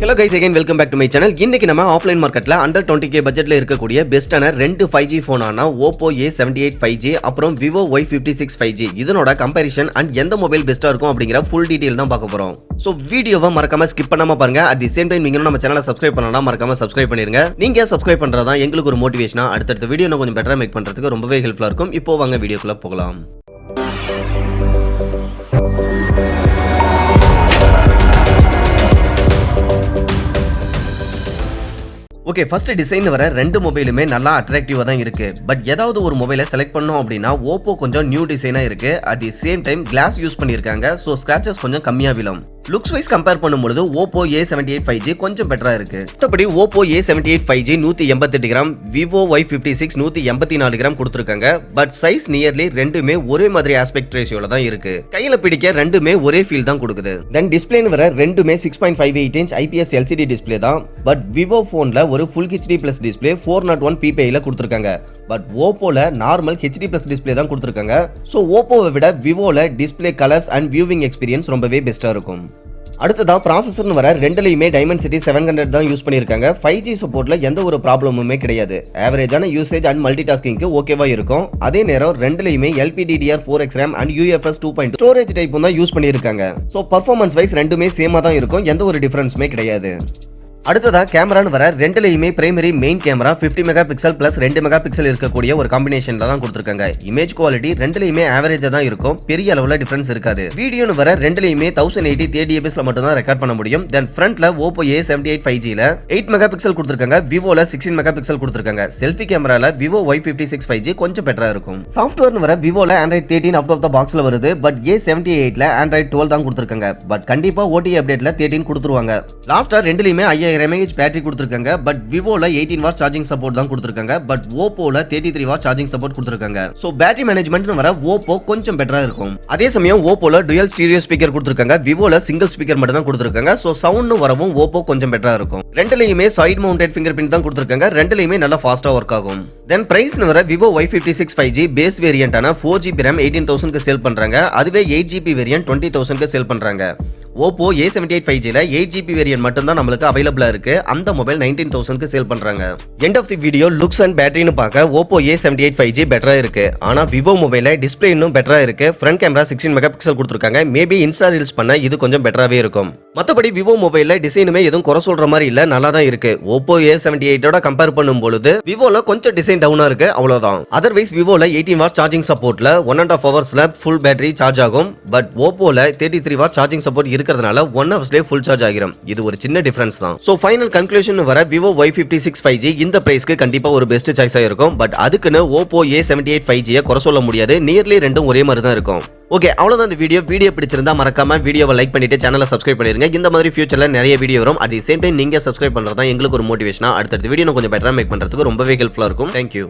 Hello guys, again welcome back to my channel. இன்னைக்கு நம்ம offline மார்க்கெட்ல அண்டர் 20k பட்ஜெட்ல இருக்கக்கூடிய பெஸ்டான ரெண்டு 5G போனான Oppo A78 5G அப்புறம் Vivo Y56 5G இதனோட கம்பேரிசன் அண்ட் எந்த மொபைல் பெஸ்டா இருக்கும் அப்படிங்கற ஃபுல் டீடைல் தான் பார்க்க போறோம். சோ வீடியோவை மறக்காம ஸ்கிப் பண்ணாம பாருங்க. At the same time நீங்க நம்ம சேனலை சப்ஸ்கிரைப் பண்ணலனா மறக்காம சப்ஸ்கிரைப் பண்ணிருங்க. நீங்க சப்ஸ்கிரைப் பண்றதா எங்களுக்கு ஒரு மோட்டிவேஷனா அடுத்த வீடியோ இன்னும் கொஞ்சம் பெட்டரா மேக் பண்றதுக்கு ரொம்பவே ஹெல்ப்ஃபுல்லா இருக்கும். இப்போ வாங்க வீடியோக்குள்ள போகலாம். ஓகே, ஃபர்ஸ்ட் டிசைன் வர ரெண்டு மொபைலுமே நல்லா அட்ராக்டிவா தான் இருக்கு. பட் ஏதாவது ஒரு மொபைலை செலக்ட் பண்ணோம் அப்படின்னா Oppo கொஞ்சம் நியூ டிசைனா இருக்கு. At the same time glass use பண்ணிருக்காங்க. சோ ஸ்கிராச்சஸ் கொஞ்சம் கம்மியா விழும். லுக்ஸ் வைஸ் கம்பேர் பண்ணும்போது Oppo A78 5G கொஞ்சம் பெட்டரா இருக்கு. மத்தபடி Oppo A78 5G 188 gram, Vivo Y56 184 gram கொடுத்திருக்காங்க. பட் சைஸ் நியர்லி ரெண்டுமே ஒரே மாதிரி ஆஸ்பெக்ட் ரேஷியோல தான் இருக்கு. கையில பிடிக்க ரெண்டுமே ஒரே ஃபீல் தான் கொடுக்குது. தென் டிஸ்ப்ளேன்னு வர ரெண்டுமே 6.58 இன்ச் IPS LCD டிஸ்ப்ளே தான். பட் Vivo போன்ல ஒரு Full HD Plus display 401 ppi ல கொடுத்திருக்காங்க. பட் Oppoல நார்மல் HD Plus டிஸ்ப்ளே தான் கொடுத்திருக்காங்க. சோ Oppoவை விட Vivoல display colours and viewing experience ரொம்பவே பெஸ்டா இருக்கும். அடுத்ததா ப்ராசஸர்னு வர ரெண்டுலயுமே Dimensity 700 தான் யூஸ் பண்ணிருக்காங்க. 5G சப்போர்ட்ல எந்த ஒரு ப்ராப்ளமுமே கிடையாது. ஆவரேஜான யூசேஜ் அண்ட் மல்டி டாஸ்கிங்க்கு ஓகேவா இருக்கும். அதே நேரம் ரெண்டுலயுமே LPDDR4X RAM and UFS 2.2 storage டைப்பும் தான் யூஸ் பண்ணிருக்காங்க. சோ பர்ஃபார்மன்ஸ் வைஸ் ரெண்டுமே சேமா தான் இருக்கும். எந்த ஒரு டிஃபரன்ஸுமே கிடையாது. அடுத்ததா கேமரான்னு வர ரெண்டுலயுமே primary main camera 50 mega pixel plus 2 mega pixel இருக்கக்கூடிய ஒரு காம்பினேஷன்ல தான் கொடுத்திருக்காங்க. இமேஜ் குவாலிட்டி ரெண்டுலயுமே ஆவரேஜா தான் இருக்கும். பெரிய அளவுல டிஃபரன்ஸ் இருக்காது. வீடியோன்னு வர ரெண்டுலயுமே 1080 30fps ல மட்டும் தான் ரெக்கார்ட் பண்ண முடியும். தென் ஃப்ரண்ட்ல Oppo A78 5G ல 8 மெகா பிக்சல் கொடுத்திருக்காங்க. Vivoல 16 மெகா பிக்சல் கொடுத்திருக்காங்க. செல்ஃபி கேமரால Vivo Y56 5G கொஞ்சம் பெட்டரா இருக்கும். சாஃப்ட்வேர்னு வர Vivoல Android 13 அவுட் ஆஃப் த பாக்ஸ்ல வருது. பட் A78 ல Android 12 தான் கொடுத்திருக்காங்க. பட் கண்டிப்பா OTA அப்டேட்ல 13 கொடுத்துருவாங்க. லாஸ்டா ரெண்டுலயுமே 5000 mAh பேட்டரி கொடுத்திருக்காங்க. பட் Vivoல 18 வாட்ஸ் சார்ஜிங் சப்போர்ட் தான் கொடுத்திருக்காங்க. பட் Oppoல 33 வாட்ஸ் சார்ஜிங் சப்போர்ட் கொடுத்திருக்காங்க. சோ பேட்டரி மேனேஜ்மென்ட்னு வர Oppo கொஞ்சம் பெட்டரா இருக்கும். அதே சமயம் Oppoல டுயல் ஸ்டீரியோ ஸ்பீக்கர் கொடுத்திருக்காங்க. Vivoல சிங்கிள் ஸ்பீக்கர் மட்டும் தான் கொடுத்திருக்காங்க. சோ சவுண்ட் வரவும் Oppo கொஞ்சம் பெட்டரா இருக்கும். ரெண்டுலயுமே சைடு மவுண்டட் ஃபிங்கர் பிரிண்ட் தான் கொடுத்திருக்காங்க. ரெண்டுலயுமே நல்லா ஃபாஸ்டா வர்க் ஆகும். தென் பிரைஸ்னு வர Vivo Y56 5G base வேரியன்ட்டான 4GB RAM 18000 க்கு சேல் பண்றாங்க. அதுவே 8GB வேரியன்ட் 20000 க்கு சேல் பண்றாங்க. Oppo A78 5G ல 8GB வேரியன்ட் மட்டும் தான் நமக்கு அவைலபிளா இருக்கு. அந்த மொபைல் 19000 க்கு சேல் பண்றாங்க. End of the video looks and பேட்டரின்னு பார்க்க Oppo A78 5G பெட்டரா இருக்கு. ஆனா Vivo மொபைல்ல டிஸ்ப்ளே இன்னும் பெட்டரா இருக்கு. ஃப்ரண்ட் கேமரா 16 மெகா பிக்சல் கொடுத்திருக்காங்க. மேபி இன்ஸ்டா ரீல்ஸ் பண்ண இது கொஞ்சம் பெட்டராவே இருக்கும். மத்தபடி Vivo மொபைல்ல டிசைனுமே எதுவும் குறை சொல்ற மாதிரி இல்ல, நல்லா தான் இருக்கு. Oppo A78 ஓட கம்பேர் பண்ணும்போது Vivoல கொஞ்சம் டிசைன் டவுனா இருக்கு, அவ்வளவுதான். அதர்வைஸ் Vivoல 18 வாட் சார்ஜிங் சப்போர்ட்ல 1.5 ஹவர்ஸ்ல ஃபுல் பேட்டரி சார்ஜ் ஆகும். பட் Oppoல 33 வாட் சார்ஜிங் சப்போர்ட் இருக்கிறதுனால 1 ஹவர்ஸ்லயே ஃபுல் சார்ஜ் ஆகிரும். இது ஒரு சின்ன டிஃபரன்ஸ் தான். சோ ஃபைனல் கன்க்ளூஷன் வர Vivo Y56 5G இந்த பிரைஸ்க்கு கண்டிப்பா ஒரு பெஸ்ட் சாய்ஸா இருக்கும். பட் அதுக்குன்னு Oppo A78 5G குறை சொல்ல முடியாது. நியர்லி ரெண்டும் ஒரே மாதிரி தான் இருக்கும். ஓகே, அவ்வளவுதான் இந்த வீடியோ பிடிச்சிருந்தா மறக்காம வீடியோவை லைக் பண்ணிட்டு சேனலை சப்ஸ்கிரைப் பண்ணிருங்க. இந்த மாதிரி ஃபியூச்சர்ல நிறைய வீடியோ வரும். அட் தி சேம் டைம் நீங்க சப்ஸ்கிரைப் பண்றதா எங்களுக்கு ஒரு மோட்டிவேஷனா அடுத்த வீடியோ கொஞ்சம் பெட்டரா மேக் பண்றதுக்கு ரொம்பவே ஹெல்ப்ஃபுல்லா இருக்கும். Thank you.